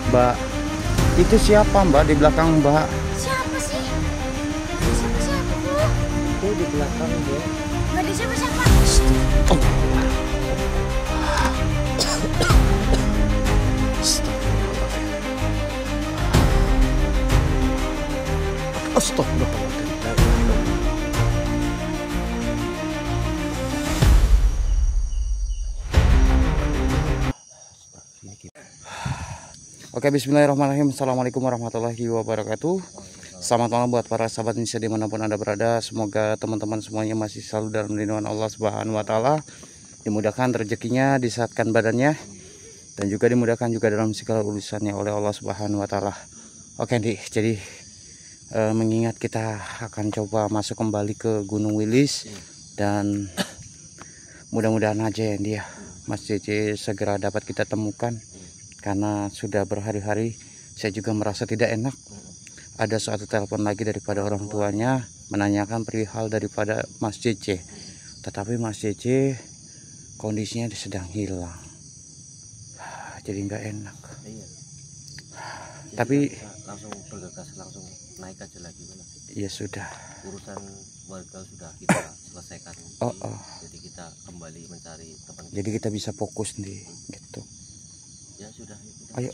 Mbak, itu siapa Mbak di belakang Mbak? Siapa sih? Siapa-siapa kok? Itu di belakang dia. Gak ada siapa-siapa. Oh. Astagfirullahaladzim. Oke, bismillahirrahmanirrahim. Assalamualaikum warahmatullahi wabarakatuh. Selamat malam buat para sahabat Indonesia dimanapun Anda berada. Semoga teman-teman semuanya masih selalu dalam lindungan Allah Subhanahu wa Ta'ala. Dimudahkan rezekinya, disehatkan badannya, dan juga dimudahkan juga dalam segala urusannya oleh Allah Subhanahu wa Ta'ala. Oke, Dik, jadi mengingat kita akan coba masuk kembali ke Gunung Wilis, dan mudah-mudahan aja ya dia Mas JJ segera dapat kita temukan, karena sudah berhari-hari saya juga merasa tidak enak. Ada suatu telepon lagi daripada orang tuanya menanyakan perihal daripada Mas JJ, tetapi Mas JJ kondisinya sedang hilang, jadi nggak enak. Iya. Tapi langsung bergegas, langsung naik aja lagi. ya sudah, Urusan warga sudah kita selesaikan. Jadi kita kembali mencari teman. Jadi kita bisa fokus nih gitu. Ya sudah. Ayo.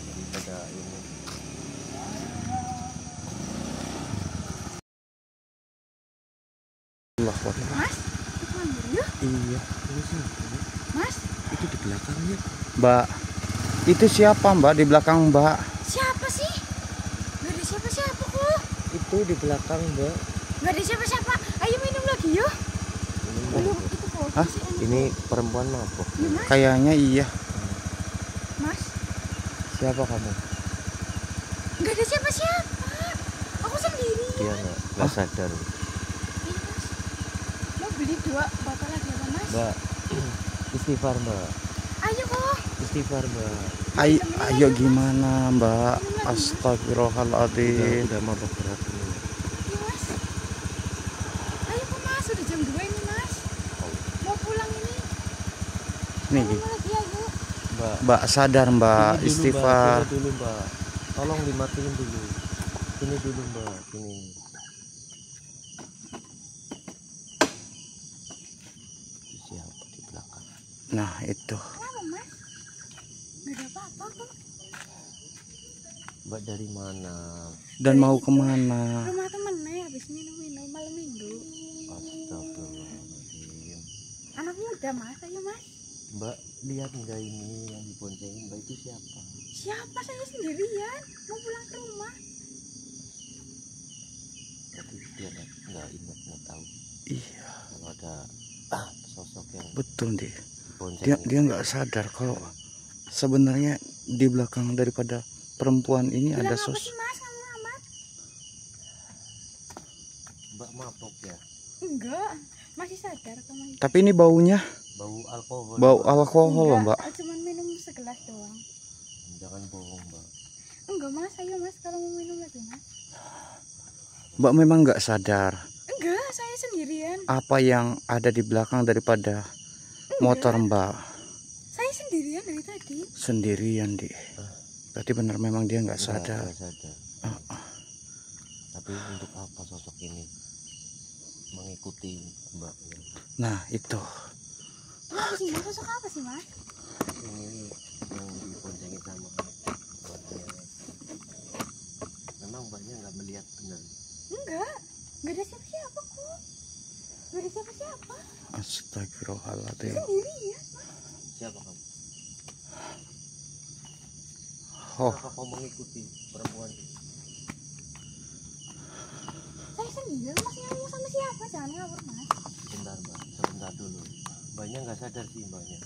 Daripada ini. Mas, itu ambil. Iya, Ini sih. Mas, Itu di belakangnya. Mbak. Itu siapa Mbak di belakang Mbak? siapa sih? Gak ada siapa-siapa kok. Itu di belakang, Mbak. Gak ada siapa-siapa. Ayo minum lagi yuk. Belum itu kok. Hah? Ini perempuan mabok. Ya, Mas. Kayaknya iya. Mas, Siapa kamu? gak ada siapa-siapa. Aku sendiri. Dia nggak sadar. Iya, Mas. Mau beli 2 botol lagi apa, Mas? Mbak, istighfar, Mbak. Ayo kok. Istighfar, Mbak. Ayo gimana Mbak? Astagfirullahaladzim. Udah mabok berat ini. Iya, Mas. Ayo kok, Mas. Udah jam 2 ini, Mas. Mau pulang ini. Nih Minum lagi ayo. Mbak, sadar Mbak, Sini dulu, istighfar. Mbak. Sini dulu, Mbak. Tolong dimatiin dulu. Sini dulu, Mbak. Sini. Siapa di belakang? Nah itu. Kenapa, Mas? Gak ada apa-apa kok. Mbak dari mana? Dan mau kemana? Rumah temennya habis minum-minum malam minggu. Astagfirullahaladzim. Anak muda, Mas. Ayo, Mas. Mbak, lihat nggak ini yang diboncengin? Mbak itu siapa? Siapa, saya sendirian. Mau pulang ke rumah. Tapi dia nggak ingat, nggak tahu Iya, kalau ada sosok yang betul deh. boncengin. Dia nggak sadar kalau sebenarnya di belakang daripada perempuan ini Bilang ada apa sih, sosok. Mas? Kamu amat. Mbak mabok ya? Enggak. Masih sadar kamu. Tapi ini baunya Bau alkohol. bau Mbak. alkohol loh Mbak. Cuman minum segelas doang. Jangan bohong, Mbak. Enggak, Mas. Ayo, Mas. Kalau mau minum lagi, Mas. Mbak memang nggak sadar Enggak, saya sendirian. apa yang ada di belakang daripada motor Mbak. Saya sendirian dari tadi. Sendirian di. Berarti benar memang dia nggak sadar. Nggak sadar. Tapi untuk apa sosok ini mengikuti Mbak? Nah itu. Apa sih, Mas? Sosok apa sih, Mas? Ini yang diboncengin sama Mbaknya. Memang Mbaknya nggak melihat benar. Enggak. Enggak ada siapa-siapa kok. Enggak ada siapa-siapa. Astagfirullahaladzim. Sendirian. Siapa kamu? Oh, Kenapa kau mengikuti perempuan ini? Saya sendirian, Mas. Ngomong sama siapa? Jangan ngawur, Mas. Sebentar, Mbak. Sebentar dulu. Mbaknya nggak sadar sih, Mbaknya.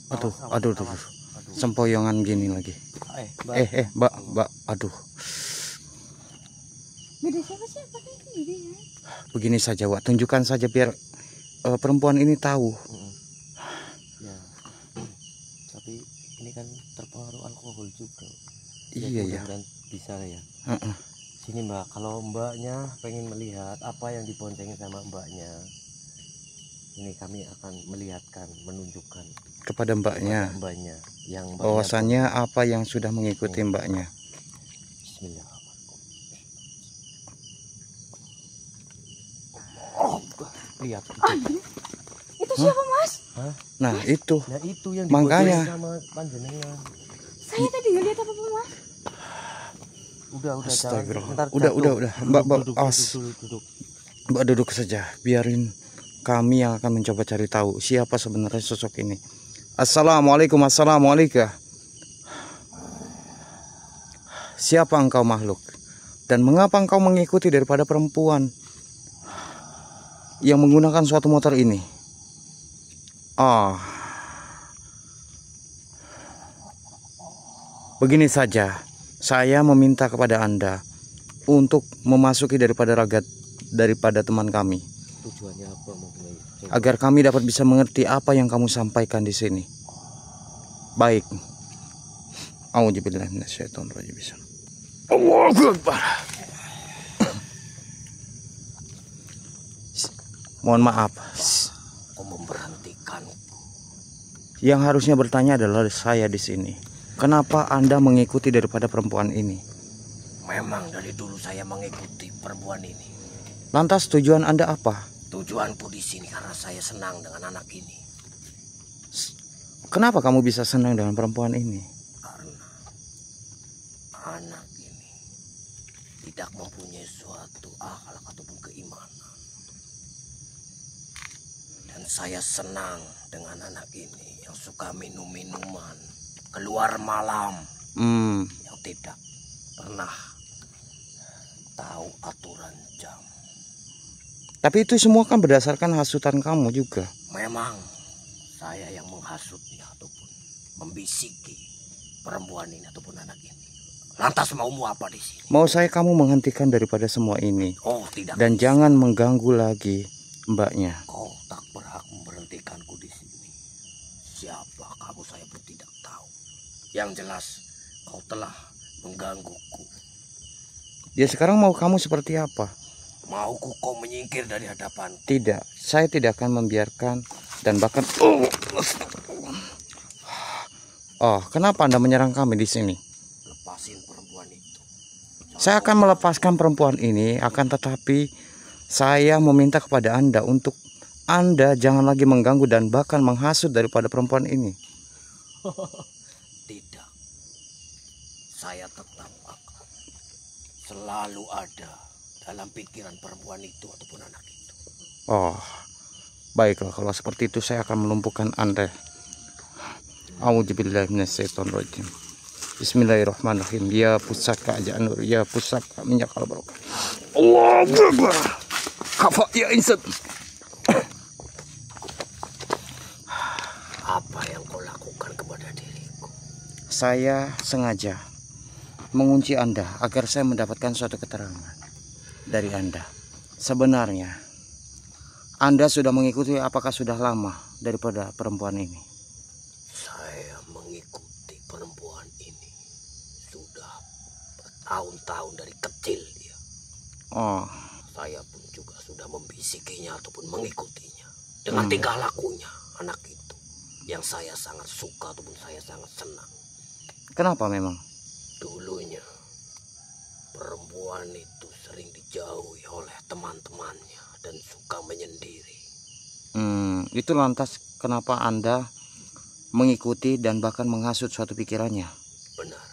aduh, Awas, aduh, awas. aduh. Sempoyongan gini lagi. Mbak. Mbak, aduh. Enggak ada siapa-siapa, saya sendirian. Begini saja, Wak, tunjukkan saja biar perempuan ini tahu. Ya. Tapi ini kan terpengaruh alkohol juga. Iya ya. mudah-mudahan bisa ya. Heeh. Sini Mbak, kalau Mbaknya pengen melihat apa yang diboncengin sama Mbaknya, ini kami akan melihatkan, menunjukkan Kepada Mbaknya Mbaknya yang Mbaknya bahwasannya apa yang sudah mengikuti Mbaknya. Bismillahirrahmanirrahim. Lihat itu. Anjing. Itu siapa, Mas? Hah? Nah itu Nah itu yang Makanya. diboncengin sama panjenengan. Saya tadi nggak lihat apa-apa, Mas. Udah Astagfirullah. ntar Udah. jatuh. Mbak Duduk, awas. duduk. Mbak duduk saja. Biarin kami yang akan mencoba cari tahu siapa sebenarnya sosok ini. Assalamualaikum. Siapa engkau makhluk? Dan mengapa engkau mengikuti daripada perempuan yang menggunakan suatu motor ini? Begini saja, saya meminta kepada Anda untuk memasuki daripada teman kami, Tujuannya apa mungkin? agar kami dapat bisa mengerti apa yang kamu sampaikan di sini. Baik. Auzubillahi minasyaitonirrajim. Allahu Akbar. Mohon maaf. Kau memberhentikan. Yang harusnya bertanya adalah saya di sini. Kenapa Anda mengikuti daripada perempuan ini? Memang dari dulu saya mengikuti perempuan ini. Lantas tujuan Anda apa? Tujuanku di sini karena saya senang dengan anak ini. Kenapa kamu bisa senang dengan perempuan ini? Karena anak ini tidak mempunyai suatu akhlak ataupun keimanan. Dan saya senang dengan anak ini yang suka minum-minuman, keluar malam, yang tidak pernah tahu aturan jam. Tapi itu semua kan berdasarkan hasutan kamu juga. Memang saya yang menghasutnya ataupun membisiki perempuan ini ataupun anak ini. Lantas maumu apa di sini? Mau saya kamu menghentikan daripada semua ini. Oh tidak. Dan jangan mengganggu lagi mbaknya. Kau tak berhak memberhentikanku di sini. Siapa kamu saya pun tidak tahu. Yang jelas kau telah menggangguku. Ya sekarang mau kamu seperti apa? Mauku kau menyingkir dari hadapan. Tidak, saya tidak akan membiarkan dan bahkan kenapa Anda menyerang kami di sini? Lepasin perempuan itu. Saya akan melepaskan perempuan ini, akan tetapi saya meminta kepada Anda untuk Anda jangan lagi mengganggu dan bahkan menghasut daripada perempuan ini. Tidak. Saya tetap akan selalu ada dalam pikiran perempuan itu ataupun anak itu. Baiklah, kalau seperti itu saya akan melumpuhkan Anda. A'udzubillahi minasyaitonirrajim. Bismillahirrahmanirrahim. Ya pusaka Janur, ya pusaka minyak al-barokah. Allahu Akbar. Kafa ya insan. Apa yang kau lakukan kepada diriku? Saya sengaja mengunci Anda agar saya mendapatkan suatu keterangan dari Anda. Sebenarnya Anda sudah mengikuti apakah sudah lama daripada perempuan ini? Saya mengikuti perempuan ini sudah bertahun-tahun dari kecil dia. Saya pun juga sudah membisikinya ataupun mengikutinya dengan tingkah lakunya anak itu yang saya sangat suka ataupun saya sangat senang. Kenapa memang? Dulunya perempuan itu sering dijauhi oleh teman-temannya dan suka menyendiri. Itu lantas kenapa Anda mengikuti dan bahkan menghasut suatu pikirannya? Benar.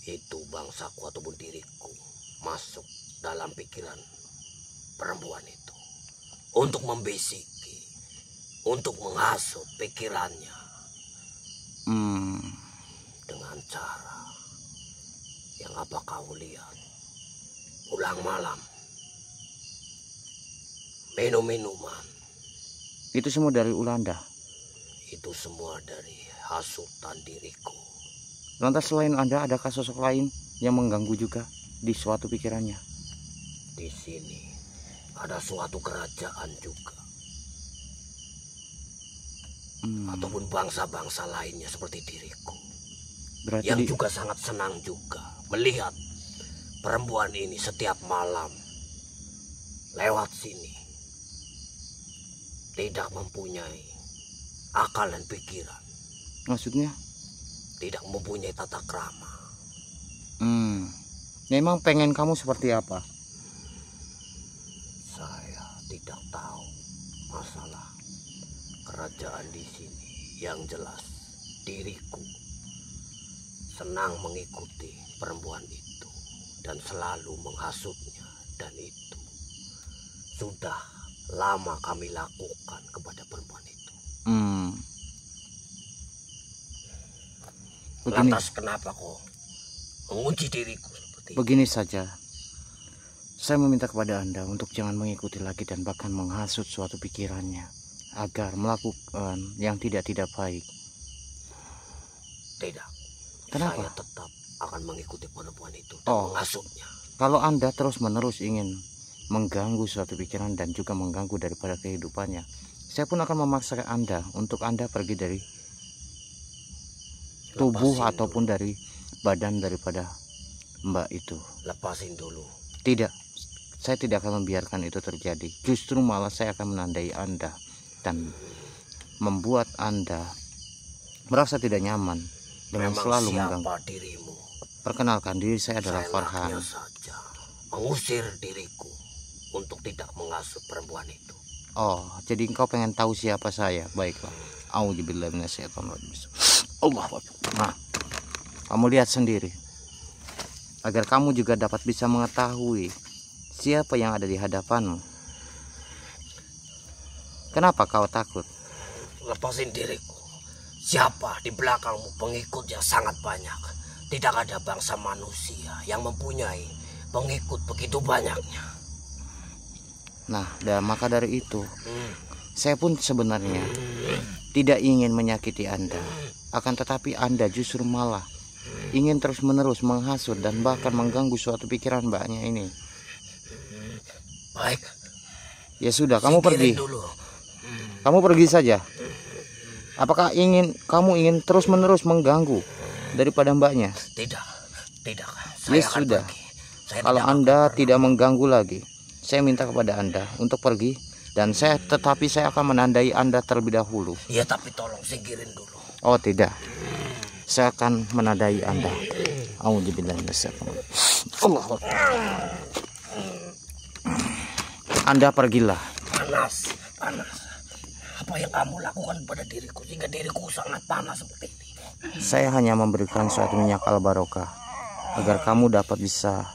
Itu bangsaku ataupun diriku masuk dalam pikiran perempuan itu untuk membisiki, untuk menghasut pikirannya dengan cara yang apa kau lihat, pulang malam minum-minuman. Itu semua dari Ulanda. Itu semua dari hasutan diriku. Lantas selain Anda, adakah sosok lain yang mengganggu juga di suatu pikirannya? Di sini ada suatu kerajaan juga. Ataupun bangsa-bangsa lainnya seperti diriku. Berarti yang juga sangat senang juga melihat perempuan ini setiap malam lewat sini. Tidak mempunyai akal dan pikiran. Maksudnya? Tidak mempunyai tata krama. Memang pengen kamu seperti apa? Saya tidak tahu masalah kerajaan di sini. Yang jelas diriku senang mengikuti perempuan itu dan selalu menghasutnya, dan itu sudah lama kami lakukan kepada perempuan itu. Lantas kenapa kok menguji diriku seperti itu? Begini saja, saya meminta kepada Anda untuk jangan mengikuti lagi dan bahkan menghasut suatu pikirannya agar melakukan yang tidak baik. Tidak. Kenapa? Saya tetap akan mengikuti perempuan itu dan menghasutnya. Kalau Anda terus-menerus ingin mengganggu suatu pikiran dan juga mengganggu daripada kehidupannya, saya pun akan memaksa Anda untuk Anda pergi dari tubuh ataupun dari badan daripada Mbak itu. Lepasin dulu. Tidak, saya tidak akan membiarkan itu terjadi. Justru malah saya akan menandai Anda dan membuat Anda merasa tidak nyaman dengan selalu mengganggu. Dirimu? Perkenalkan, diri saya adalah Farhan. Saja mengusir diriku untuk tidak menghasut perempuan itu. Oh, jadi engkau pengen tahu siapa saya? Baiklah. Auzubillahi minasyaitonirrajim. Allah. Nah, kamu lihat sendiri agar kamu juga dapat bisa mengetahui siapa yang ada di hadapanmu. Kenapa kau takut? Lepasin diriku. Siapa di belakangmu? Pengikut yang sangat banyak. Tidak ada bangsa manusia yang mempunyai pengikut begitu banyaknya. Nah, dan maka dari itu saya pun sebenarnya tidak ingin menyakiti Anda, akan tetapi Anda justru malah ingin terus-menerus menghasut dan bahkan mengganggu suatu pikiran Mbaknya ini. Baik. Ya sudah, kamu pergi. Dulu. Kamu pergi saja. Apakah kamu ingin terus-menerus mengganggu daripada Mbaknya? Tidak. Ya sudah. Kalau Anda tidak mengganggu lagi, saya minta kepada Anda untuk pergi, dan saya akan menandai Anda terlebih dahulu. Ya, tapi tolong singkirin dulu. Oh tidak, saya akan menandai Anda. Auzubillahi minasyaitonir rajim. Allah. Anda pergilah. Panas. Apa yang kamu lakukan pada diriku sehingga diriku sangat panas seperti ini? Saya hanya memberikan suatu minyak al-barokah agar kamu dapat bisa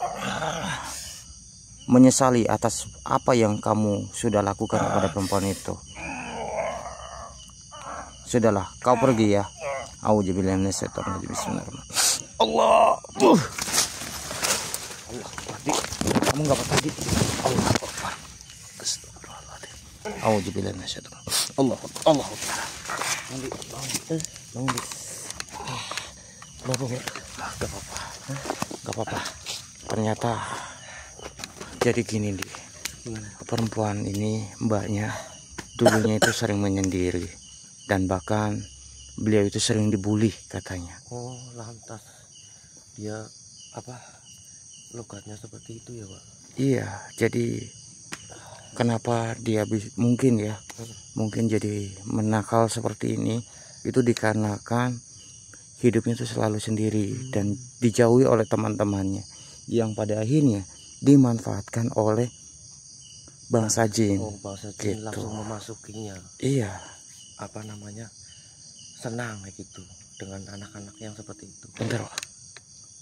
menyesali atas apa yang kamu sudah lakukan kepada perempuan itu. Sudahlah, kau pergi ya. Auzubillahi minasyaitonir rajim. Bismillahirrahmanirrahim. Allah. Kamu enggak apa-apa, Dik. Allah Akbar. Astagfirullahaladzim. Auzubillahi minasyaitonir rajim. Allah Akbar. Bangun. Gak apa-apa. Ternyata jadi gini, Dik. Perempuan ini, Mbaknya, dulunya itu sering menyendiri dan bahkan beliau itu sering dibully katanya. Oh, lantas dia logatnya seperti itu ya, Pak? Iya, jadi kenapa dia mungkin jadi menakal seperti ini, itu dikarenakan hidupnya itu selalu sendiri dan dijauhi oleh teman-temannya yang pada akhirnya dimanfaatkan oleh bangsa jin. Oh, bangsa jin gitu. Langsung memasukinya. Iya. Senang gitu dengan anak-anak yang seperti itu. Bentar, Pak.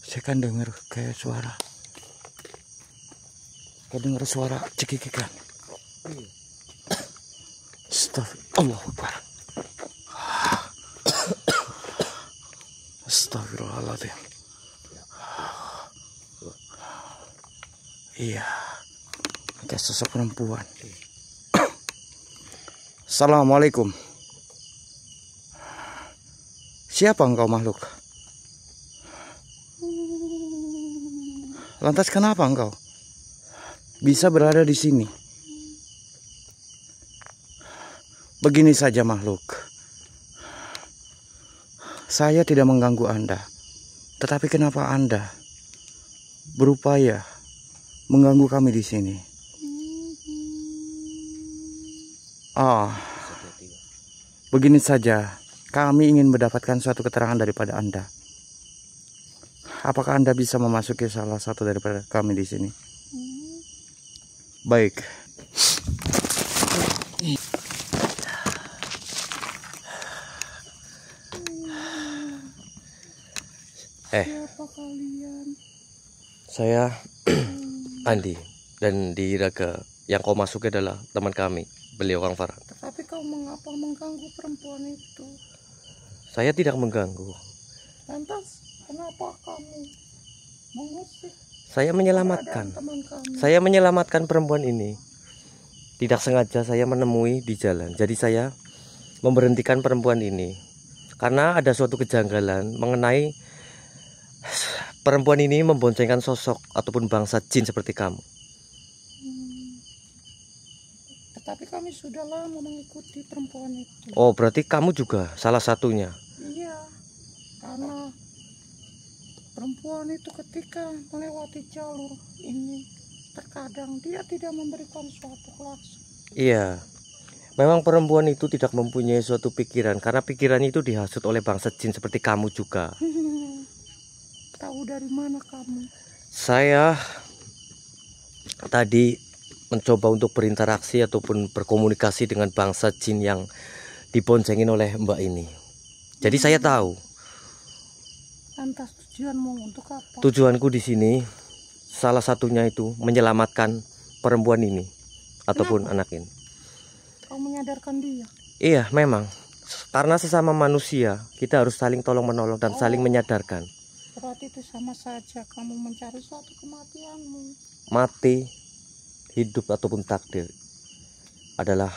Saya kan dengar kayak suara. Kayak dengar suara cekikikan. Astagfirullahaladzim. Astagfirullahaladzim. Iya, ada sosok perempuan. Assalamualaikum. Siapa engkau makhluk? Lantas kenapa engkau bisa berada di sini? Begini saja makhluk. Saya tidak mengganggu Anda. Tetapi kenapa Anda berupaya mengganggu kami di sini? Begini saja, kami ingin mendapatkan suatu keterangan daripada Anda. Apakah Anda bisa memasuki salah satu daripada kami di sini? Baik. Siapa kalian? Saya Andi, dan di Raga yang kau masuki adalah teman kami, beliau Kang Farhan. Tapi kau mengapa mengganggu perempuan itu? Saya tidak mengganggu. Lantas kenapa kamu mengusik Saya menyelamatkan. teman kami? Saya menyelamatkan perempuan ini. Tidak sengaja saya menemui di jalan. Jadi saya memberhentikan perempuan ini karena ada suatu kejanggalan mengenai perempuan ini memboncengkan sosok ataupun bangsa jin seperti kamu. Tetapi kami sudah lama mengikuti perempuan itu. Oh, berarti kamu juga salah satunya. Iya, karena perempuan itu ketika melewati jalur ini terkadang dia tidak memberikan suatu klakson. Iya. Memang perempuan itu tidak mempunyai suatu pikiran karena pikirannya itu dihasut oleh bangsa jin seperti kamu juga. Tahu dari mana kamu? Saya tadi mencoba untuk berinteraksi ataupun berkomunikasi dengan bangsa jin yang diboncengin oleh Mbak ini. Jadi saya tahu. Lantas tujuanmu untuk apa? Tujuanku di sini salah satunya itu menyelamatkan perempuan ini ataupun anak ini. Kau menyadarkan dia? Iya, memang. Karena sesama manusia, kita harus saling tolong-menolong dan saling menyadarkan. Berarti itu sama saja kamu mencari suatu kematianmu. Mati, hidup ataupun takdir adalah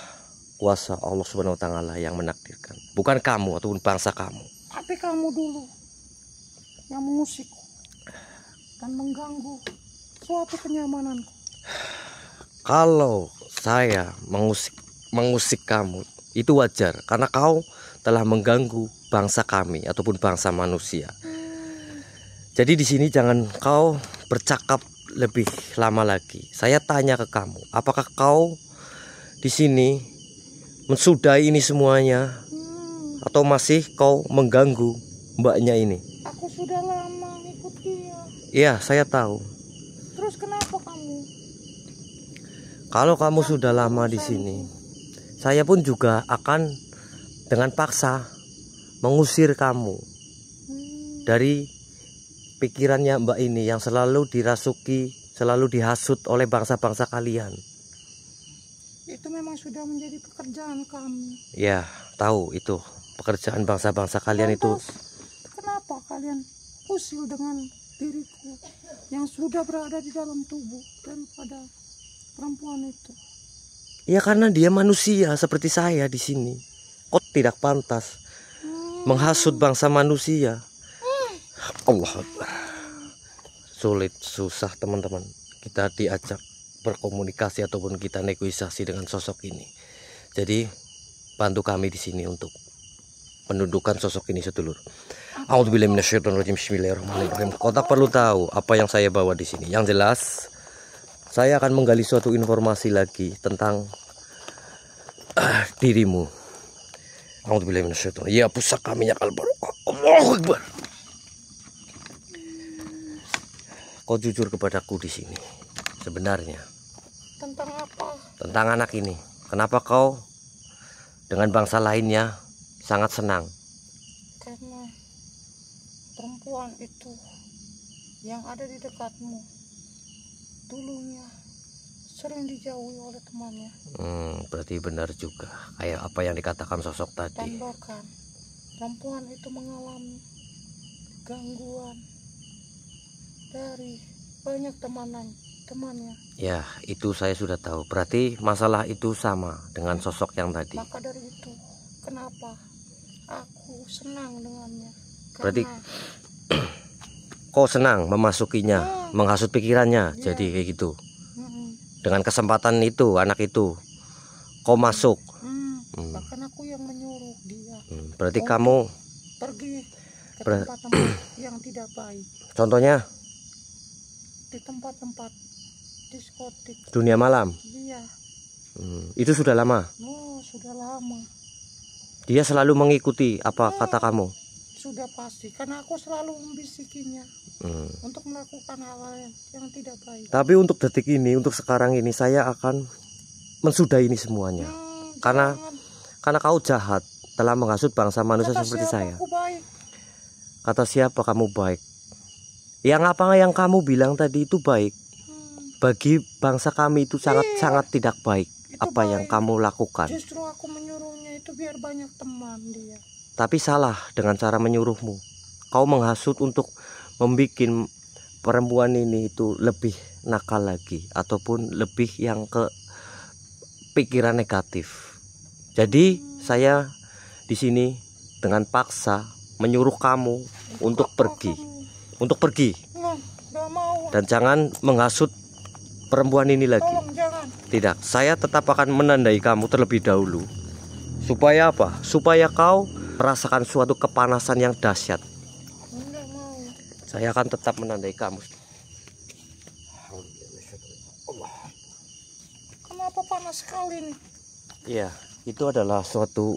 kuasa Allah Subhanahu wa taala yang menakdirkan. Bukan kamu ataupun bangsa kamu. Tapi kamu dulu yang mengusikku dan mengganggu suatu kenyamananku. Kalau saya mengusik kamu, itu wajar karena kau telah mengganggu bangsa kami ataupun bangsa manusia. Jadi di sini jangan kau bercakap lebih lama lagi. Saya tanya ke kamu, apakah kau di sini mensudahi ini semuanya atau masih kau mengganggu mbaknya ini? Aku sudah lama ikut dia. Iya, saya tahu. Terus kenapa kamu? Kalau kamu sudah lama di sini, saya pun juga akan dengan paksa mengusir kamu dari pikirannya mbak ini yang selalu dirasuki, selalu dihasut oleh bangsa-bangsa kalian. Itu memang sudah menjadi pekerjaan kami. Ya, tahu itu pekerjaan bangsa-bangsa kalian itu. Lantas, kenapa kalian usil dengan diriku yang sudah berada di dalam tubuh daripada perempuan itu? Ya karena dia manusia seperti saya di sini. Kok tidak pantas menghasut bangsa manusia? Allah Akbar. Sulit, susah teman-teman. Kita diajak berkomunikasi ataupun kita negosiasi dengan sosok ini. Jadi bantu kami di sini untuk menundukkan sosok ini sedulur. A'udzubillahi minasyaitonirrajim. Bismillahirrahmanirrahim. Kau tak perlu tahu apa yang saya bawa di sini. Yang jelas saya akan menggali suatu informasi lagi tentang dirimu. A'udzubillahi minasyaitonirrajim. Ya pusaka minyak al-barokah. Allahu Akbar. Kau jujur kepadaku di sini. Sebenarnya Tentang apa? tentang anak ini. Kenapa kau dengan bangsa lainnya sangat senang? Karena perempuan itu yang ada di dekatmu dulunya sering dijauhi oleh temannya. Berarti benar juga kayak apa yang dikatakan sosok Dan tadi. bahkan perempuan itu mengalami gangguan dari banyak temannya. Ya, itu saya sudah tahu. Berarti masalah itu sama dengan sosok yang tadi. Maka dari itu, kenapa aku senang dengannya? Berarti Karena kau senang memasukinya, menghasut pikirannya. Jadi kayak gitu. Dengan kesempatan itu, anak itu, kau masuk. bahkan aku yang menyuruh dia Berarti kamu pergi ke tempat-tempat yang tidak baik, Contohnya di tempat-tempat diskotik. dunia malam. Iya, Itu sudah lama. oh sudah lama, Dia selalu mengikuti apa kata kamu. sudah pasti, karena aku selalu membisikinya Hmm. untuk melakukan hal-hal yang tidak baik. Tapi untuk detik ini, untuk sekarang ini, saya akan mensudahi ini semuanya. Karena Jangan. kau jahat, telah menghasut bangsa manusia Kata seperti siapa saya. aku baik? Kata siapa kamu baik? Yang apa yang kamu bilang tadi itu baik. Bagi bangsa kami itu sangat tidak baik. Itu Apa yang baik. kamu lakukan. Justru aku menyuruhnya itu biar banyak teman dia. Tapi salah dengan cara menyuruhmu. Kau menghasut untuk membuat perempuan ini itu lebih nakal lagi, ataupun lebih yang ke pikiran negatif. Jadi saya di sini dengan paksa menyuruh kamu untuk Apa pergi, kamu? untuk pergi, Nggak mau. dan jangan menghasut perempuan ini lagi. Tolong jangan. Tidak, saya tetap akan menandai kamu terlebih dahulu. Supaya apa? Supaya kau merasakan suatu kepanasan yang dahsyat. Nggak mau. Saya akan tetap menandai kamu. Kenapa panas sekali nih? Iya, itu adalah suatu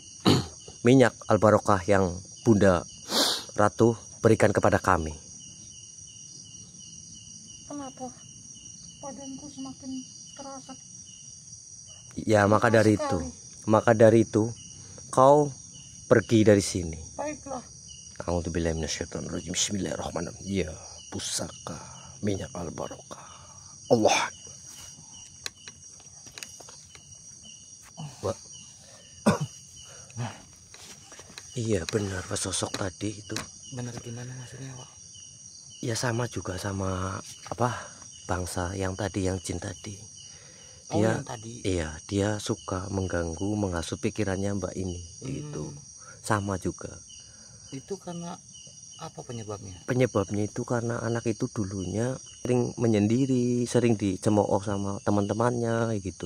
minyak al-barokah yang Bunda Ratu berikan kepada kami. Kenapa? Badanku semakin terasa. Ya, maka dari itu, kau pergi dari sini. Baiklah. A'udzubillahi minasyaitonirrajim. Bismillahirrahmanirrahim. Ya, pusaka minyak al-barokah. Allah. Wah. Iya benar, Pak, sosok tadi itu. Benar gimana maksudnya, Pak? Ya sama juga sama apa bangsa yang tadi, yang jin tadi. Dia yang tadi. iya, dia suka mengganggu, menghasut pikirannya Mbak ini. Itu sama juga. Itu karena apa penyebabnya? Penyebabnya itu karena anak itu dulunya sering menyendiri, sering dicemooh sama teman-temannya gitu.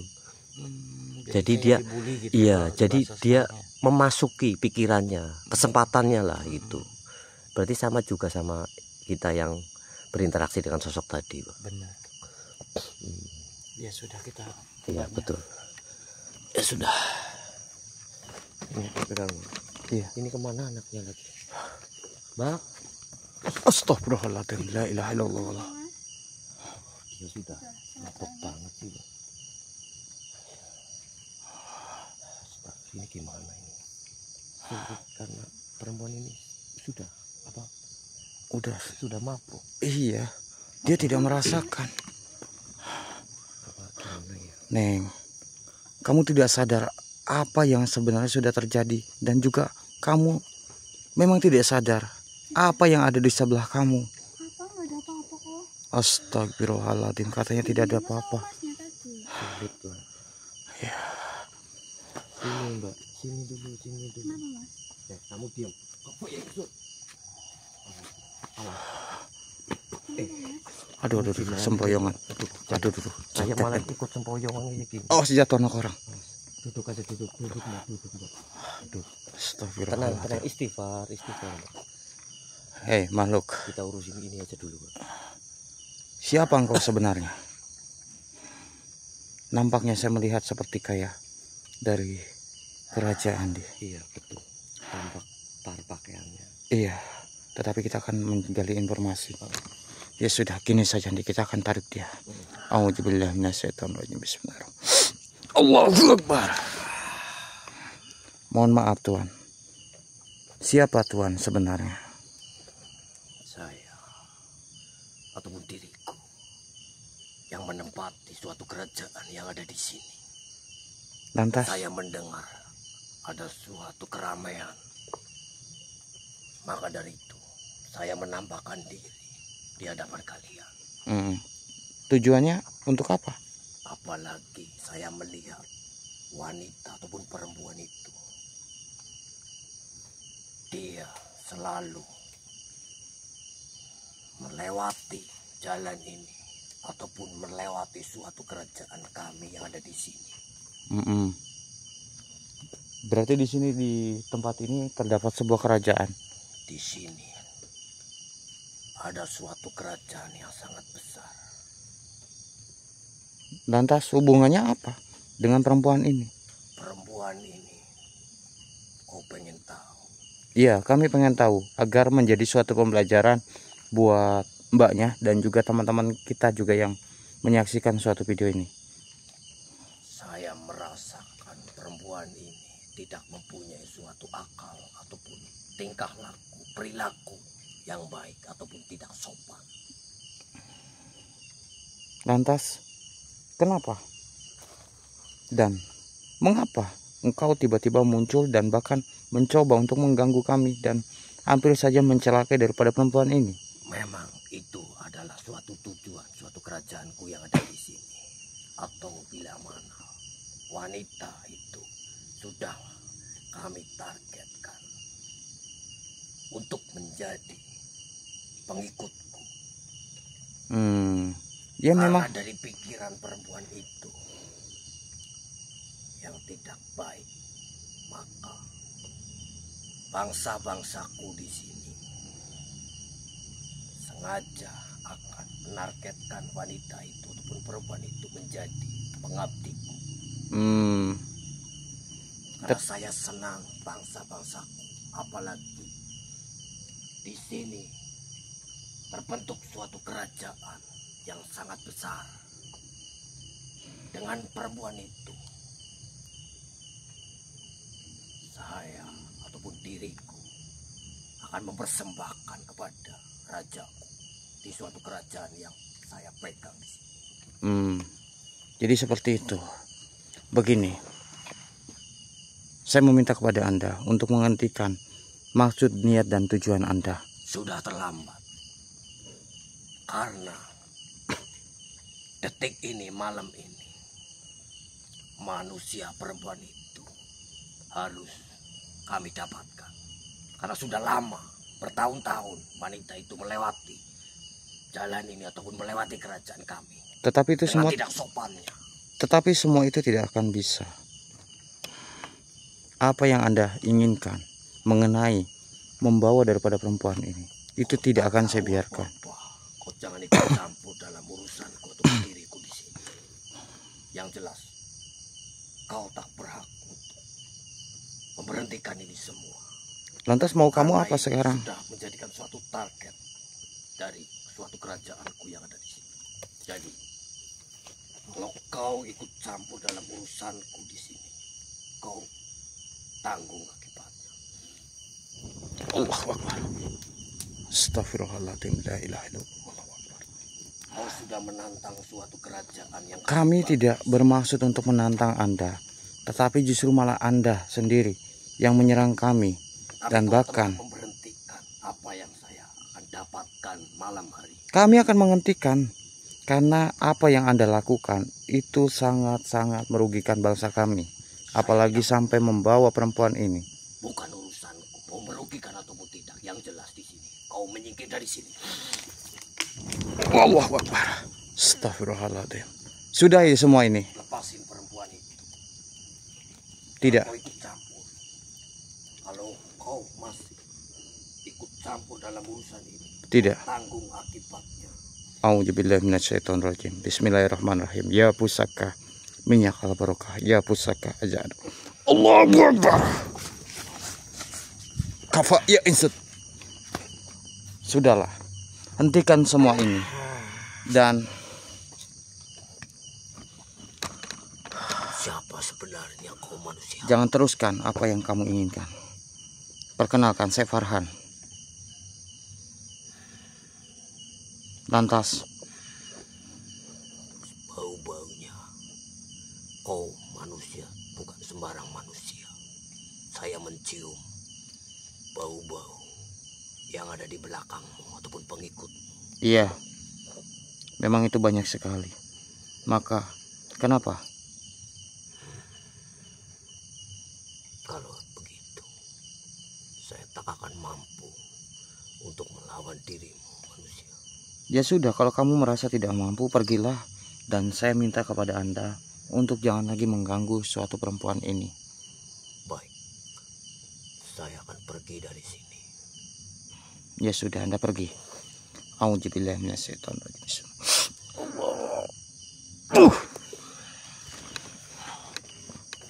Jadi dia dibully gitu, iya, Pak, jadi bahasa dia sekarangnya. memasuki pikirannya, kesempatannya lah gitu. Berarti sama juga sama kita yang berinteraksi dengan sosok tadi, Pak. Benar. Ya sudah, kita. Iya betul. Ya sudah. Ini pegang. Iya. Ini kemana anaknya lagi? Bang, Astagfirullahaladzim. La ilaha illallah. dia sudah mabok banget sih, Bang. Ini gimana ini? Sulit karena perempuan ini sudah apa? Sudah mabuk. Iya. Dia tidak merasakan. Gimana ya? Neng, kamu tidak sadar apa yang sebenarnya sudah terjadi, dan juga kamu memang tidak sadar apa yang ada di sebelah kamu. Apa? Nggak ada apa-apa kok. Astagfirullahaladzim, katanya tidak ada apa-apa. Sulit, Bang. Ya. Sini, Mbak. Sini dulu. Kenapa, Mas? Ya, kamu diam. Apa ya itu? Aduh, sempoyongan. Aduh. Saya malah ikut sempoyongan kayak gini. Oh, jatuh anak orang. Duduk aja, duduk. Mbak. Aduh. Astagfirullahaladzim. Tenang, istighfar. Mbak. Hei, makhluk. Kita urusin ini aja dulu, Mbak. Siapa engkau sebenarnya? Nampaknya saya melihat seperti kayak dari kerajaan dia. Iya, betul. Tampak pakaiannya. Iya, tetapi kita akan menggali informasi. Ya sudah, gini saja nanti kita akan tarik dia. A'udzubillahi minasyaitonirrajim. Bismillahirrahmanirrahim. Allahu Akbar. Mohon maaf Tuan. Siapa Tuan sebenarnya? Saya ataupun diriku yang menempati suatu kerajaan yang ada di sini. Lantas, Saya mendengar ada suatu keramaian. Maka dari itu saya menampakkan diri di hadapan kalian. tujuannya untuk apa? Apalagi saya melihat wanita ataupun perempuan itu. Dia selalu melewati jalan ini ataupun melewati suatu kerajaan kami yang ada di sini. Berarti di sini, di tempat ini terdapat sebuah kerajaan. Di sini ada suatu kerajaan yang sangat besar. Lantas hubungannya apa dengan perempuan ini? Perempuan ini, kau pengen tahu? Iya, kami pengen tahu agar menjadi suatu pembelajaran buat mbaknya dan juga teman-teman kita juga yang menyaksikan suatu video ini. Saya merasakan perempuan ini tidak mempunyai suatu akal ataupun tingkah laku, perilaku yang baik ataupun tidak sopan. Lantas, kenapa? Dan mengapa engkau tiba-tiba muncul dan bahkan mencoba untuk mengganggu kami dan hampir saja mencelakai daripada perempuan ini? Memang itu adalah suatu tujuan, suatu kerajaanku yang ada di sini. Atau bila mana wanita itu sudah kami targetkan untuk menjadi pengikutku. Ya memang. Karena dari pikiran perempuan itu yang tidak baik, maka bangsa-bangsaku di sini sengaja akan menargetkan wanita itu ataupun perempuan itu menjadi pengabdiku. Karena saya senang bangsa-bangsaku, apalagi di sini terbentuk suatu kerajaan yang sangat besar. Dengan perempuan itu, saya ataupun diriku akan mempersembahkan kepada rajaku di suatu kerajaan yang saya pegang di sini. Jadi seperti itu. Begini, saya meminta kepada Anda untuk menghentikan maksud, niat, dan tujuan Anda. Sudah terlambat. Karena detik ini, malam ini, manusia perempuan itu harus kami dapatkan. Karena sudah lama, bertahun-tahun wanita itu melewati jalan ini ataupun melewati kerajaan kami. Tetapi itu semua tidak sopannya. Tetapi semua itu tidak akan bisa. Apa yang Anda inginkan mengenai membawa daripada perempuan ini, itu tidak akan saya biarkan. Kau jangan ikut campur dalam urusanku atau diriku di sini. Yang jelas, kau tak berhak untuk memberhentikan ini semua. Lantas mau kamu Karena apa ini sekarang? Sudah menjadikan suatu target dari suatu kerajaanku yang ada di sini. Jadi, kalau kau ikut campur dalam urusanku di sini, kau tanggung akibatnya. Allahu Akbar. Astagfirullahaladzim. La ilaha illallah. Kau sudah menantang suatu kerajaan yang Kami tidak bermaksud untuk menantang Anda, tetapi justru malah Anda sendiri yang menyerang kami. Dan bahkan memberhentikan apa yang saya akan dapatkan malam hari. Kami akan menghentikan karena apa yang Anda lakukan itu sangat-sangat merugikan bangsa kami. Apalagi sampai membawa perempuan ini. Bukan urusanku mau merugikan ataupun tidak. Yang jelas di sini kau menyingkir dari sini. Allahu Akbar. Astagfirullahaladzim. Sudah ya semua ini. Lepasin perempuan itu. Tidak. Kau ikut campur. Kalau kau masih ikut campur dalam urusan ini, Tidak. tanggung akibatnya. A'udzubillahi minasyaitonirrajim. Bismillahirrahmanirrahim. Ya pusaka minyak al barokah. Ya pusaka ajad. Allahu Akbar. Kafa ya insut. Sudahlah. Hentikan semua ini. Dan Siapa sebenarnya kau manusia? jangan teruskan apa yang kamu inginkan. Perkenalkan, saya Farhan. Lantas, Bau-baunya kau manusia, bukan sembarang manusia. Saya mencium bau-bau yang ada di belakangmu ataupun pengikut. iya, memang itu banyak sekali. Maka, kenapa? Kalau begitu, saya tak akan mampu untuk melawan dirimu, manusia. Ya sudah, kalau kamu merasa tidak mampu, pergilah. Dan saya minta kepada Anda untuk jangan lagi mengganggu suatu perempuan ini. Baik, saya akan pergi dari sini. Ya sudah, Anda pergi. Auzubillahi minasyaitonir rajim.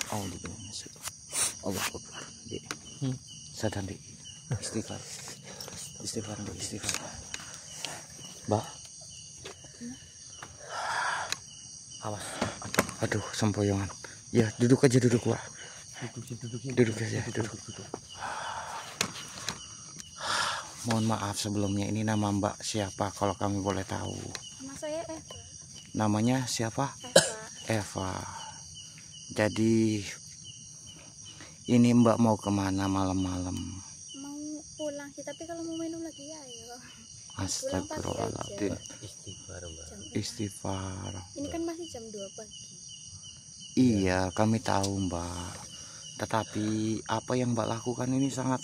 Auzubillahi minasyaitonir. Allahu Akbar. Dik. Sadar dik. Istighfar. Istighfar dik, istighfar. Mbak. Awas. Aduh, sempoyongan. Ya, duduk aja duduk, Pak. Duduk aja, duduk. Mohon maaf sebelumnya, ini nama Mbak siapa kalau kami boleh tahu? Nama saya Eva. Namanya siapa? Eva. Jadi ini Mbak mau kemana malam-malam? Mau pulang sih, tapi kalau mau minum lagi ya ayo. Astagfirullahaladzim. Istighfar, Mbak. Jam 6. Istighfar. Ini kan masih jam 2 pagi. Iya, kami tahu Mbak. Tetapi apa yang Mbak lakukan ini sangat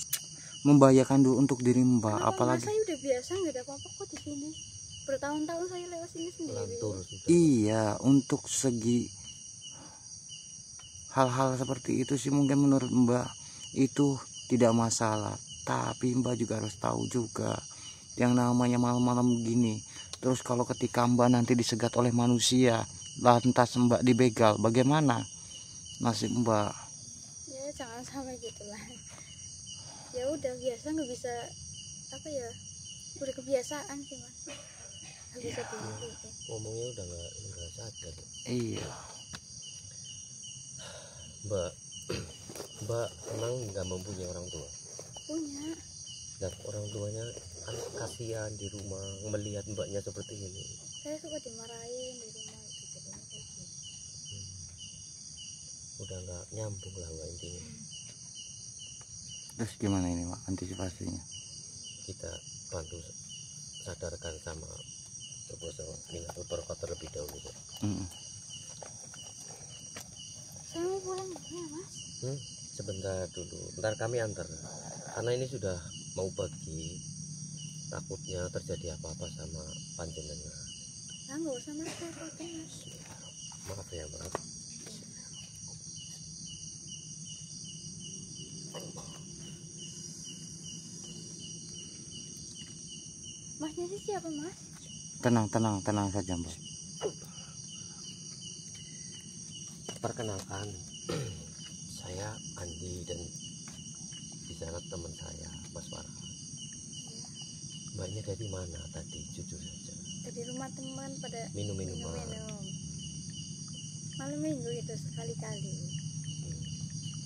membahayakan untuk diri Mbak. Kenapa, Apalagi Mas? Saya udah biasa, nggak ada apa-apa kok di sini. Bertahun-tahun saya lewat sini sendiri. Lantur sudah. iya, untuk segi hal-hal seperti itu sih mungkin menurut Mbak itu tidak masalah. Tapi Mbak juga harus tahu juga yang namanya malam-malam begini. Terus kalau ketika Mbak nanti disegat oleh manusia, lantas Mbak dibegal, bagaimana nasib Mbak? Ya jangan sampai gitulah. Ya udah biasa, nggak bisa apa ya, udah kebiasaan sih Mas. Nggak bisa dihindari. Ngomongnya udah nggak sadar. Iya. Mbak, Mbak emang nggak mempunyai orang tua. Punya. Dan orang tuanya kan kasihan di rumah melihat Mbaknya seperti ini. Saya suka dimarahin di rumah itu, jadinya kayak gini. Udah nggak nyambung lah Mbak intinya. Terus gimana ini Mbak antisipasinya? Kita bantu sadarkan sama Minatul Barokah terlebih dahulu. Mbak. Saya mau pulang ya Mas. Sebentar dulu, ntar kami antar. Karena ini sudah mau pagi, takutnya terjadi apa-apa sama panjenengan. Nah, nggak usah Mas, saya takut Mas. Maaf ya Mbak. Masnya sih siapa Mas? Tenang saja Mbak. Perkenalkan, saya Andi dan di sana teman saya Mas Farhan. Mbaknya dari mana tadi? Jujur saja. Dari rumah teman pada Minum minuman. Malam minggu itu sekali-kali.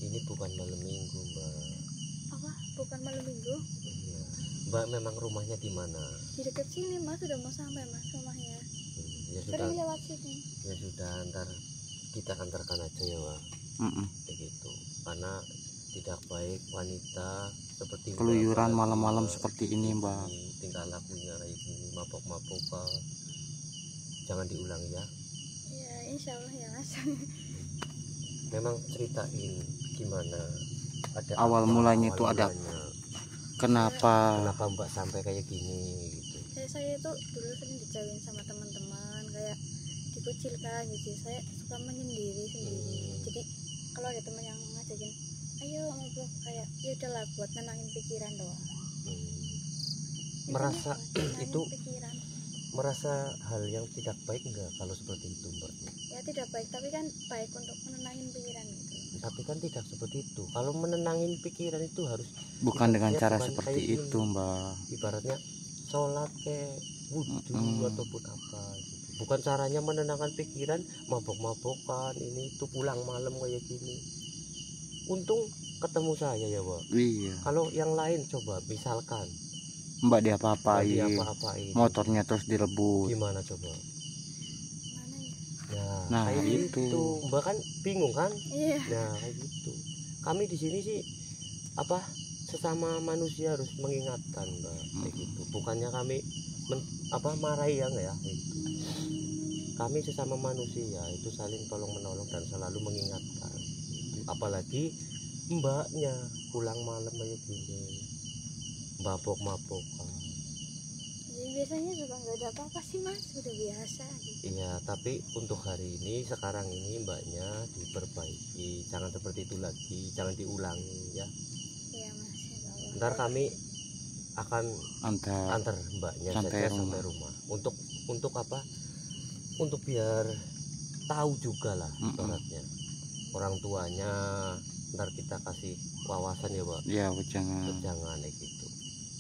Ini bukan malam minggu Mbak. Apa? Bukan malam minggu? Iya. Mbak memang rumahnya di mana? Di dekat sini Mas, sudah mau sampai Mas rumahnya. Ya sudah. Sering lewat sini. Ya sudah, ntar kita antarkan aja ya Mbak. Begitu. Karena tidak baik wanita seperti Mbak, Keluyuran apalagi malam-malam Mbak seperti ini Mbak. tingkah lakunya kayak gini, mabok-mabokan. Jangan diulangi ya. Ya insya Allah ya Mas. Memang ceritain gimana ada Awal apa, mulanya awal itu ada mulanya. Kenapa? Kenapa Mbak sampai kayak gini gitu. Saya itu dulu sering dijauhin sama teman-teman, kayak dikucilkan gitu. Saya suka menyendiri sendiri. Jadi kalau ada teman yang ngajakin ayo ngobrol, kayak ya udahlah buat nenangin pikiran doang. Merasa Nenangin itu pikiran. merasa hal yang tidak baik enggak kalau seperti itu Mbak? Ya tidak baik, tapi kan baik untuk menenangin pikiran gitu. Tapi kan tidak seperti itu. Kalau menenangin pikiran itu harus Bukan dengan ibaratnya cara bukan seperti kayak itu gini. Mbak. Ibaratnya sholat ke wudhu ataupun apa gitu. Bukan caranya menenangkan pikiran mabok-mabokan ini itu pulang malam kayak gini. Untung ketemu saya ya Mbak. Iya. Kalau yang lain coba misalkan Mbak diapa-apain, diapa-apain, motornya terus direbut. gimana coba? Mana ya? Nah, Nah, kayak itu. gitu. Mbak kan bingung kan? Iya. Nah kayak gitu. Kami di sini sih apa sesama manusia harus mengingatkan Mbak kayak gitu. Bukannya kami marahi ya enggak ya gitu. Kami sesama manusia itu saling tolong menolong dan selalu mengingatkan. Apalagi mbaknya pulang malam kayak gini, mabok-mabokan. Jadi biasanya juga nggak ada apa-apa sih Mas, udah biasa gitu. Iya, tapi untuk hari ini sekarang ini mbaknya diperbaiki, jangan seperti itu lagi, jangan diulangi ya. Iya Mas, ya Allah. Ntar kami akan antar mbaknya saja sampai rumah. Untuk apa? Untuk biar tahu juga lah ibaratnya. Orang tuanya ntar kita kasih wawasan ya, Pak. Ya, jangan gitu.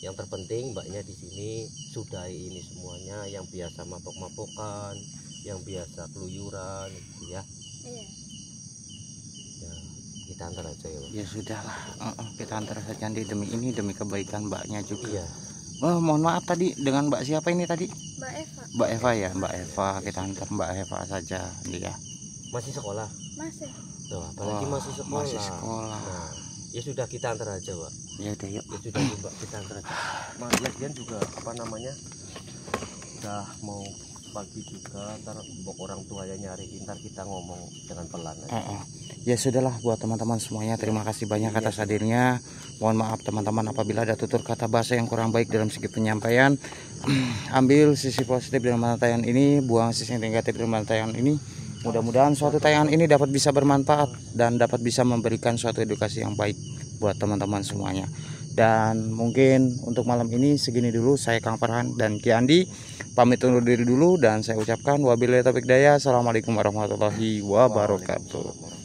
Yang terpenting mbaknya di sini sudahi ini semuanya, yang biasa mabok-mabokan, yang biasa keluyuran gitu ya. Iya. Ya, kita antar aja ya, Pak. Ya sudahlah, kita antar saja demi ini, demi kebaikan mbaknya juga. Iya. Oh, mohon maaf tadi dengan Mbak siapa ini tadi? Mbak Eva. Mbak Eva ya, Mbak Eva. Kita antar Mbak Eva saja dia. Masih sekolah? Masih. Tuh, apalagi Wah, masih sekolah. Masih sekolah. Nah, ya sudah kita antar aja, Pak. Ya udah yuk. Ya sudah Mbak, kita antar aja. Lagian juga apa namanya? Udah mau pagi juga, ntar orang tuanya nyari, ntar kita ngomong dengan pelan aja. Ya sudahlah buat teman-teman semuanya, terima kasih banyak atas hadirnya. Mohon maaf teman-teman apabila ada tutur kata bahasa yang kurang baik dalam segi penyampaian. Ambil sisi positif dalam tayangan ini, buang sisi negatif dalam tayangan ini. Mudah-mudahan suatu tayangan ini dapat bisa bermanfaat dan dapat bisa memberikan suatu edukasi yang baik buat teman-teman semuanya. Dan mungkin untuk malam ini segini dulu. Saya Kang Farhan dan Ki Andi pamit undur diri dulu, dan saya ucapkan wabillahi taufiq hidayah. Assalamualaikum warahmatullahi wabarakatuh.